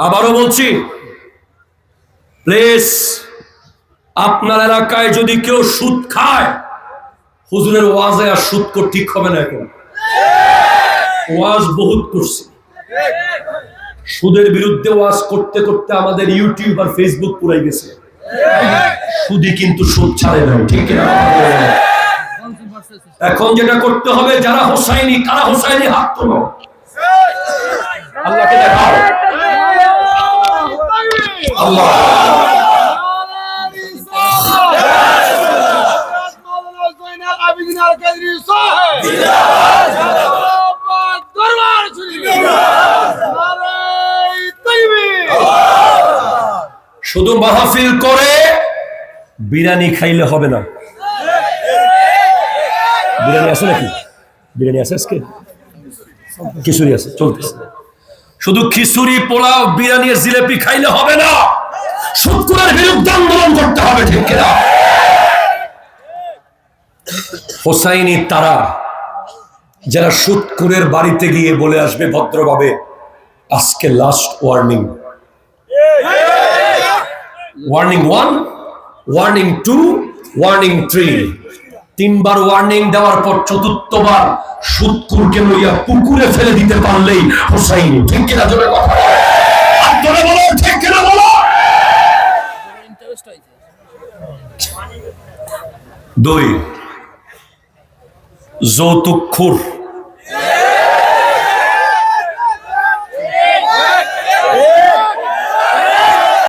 আবারও বলছি, প্লিজ আপনার এলাকায় যদি কেউ সুদ খায়, হুজুরের ওয়াজে আর সুদ ঠিক হবে না। এখন ওয়াজ বহুত করছে, সুদের বিরুদ্ধে ওয়াজ করতে করতে আমাদের ইউটিউব আর ফেসবুক পুরাই গেছে। সুদই কিন্তু সুদ ছাড়ে না, ঠিক না? এখন যেটা করতে হবে, যারা হোসাইনি কারা হোসাইনি হাত তোলো, আল্লাহকে দেখাও। আল্লাহ শুধু মাহফিল করে বিরিয়ানি খাইলে হবে না। বিরিয়ানি আছে নাকি? বিরিয়ানি আছে আজকে? খিচুড়ি আছে, চলতেছে। শুধু খিচুড়ি, পোলাও, বিরিয়ানি, জিলেপি খাইলে হবে না, সুদখোরের বিরুদ্ধে আন্দোলন করতে হবে, ঠিক কিনা? হোসাইনি তারা যারা সুদখোরের বাড়িতে গিয়ে বলে আসবে ভদ্রভাবে, আজকে last warning, warning 1, warning 2, warning 3, তিনবার ওয়ার্নিং দেওয়ার পর চতুর্থবার সুদখোরকে লইয়া পুকুরে ফেলে দিতে পারলেই হোসাইনি, ঠিক কিনা? জোরে কথা বলো, ঠিক কিনা বলো। 2, যৌতুকখোর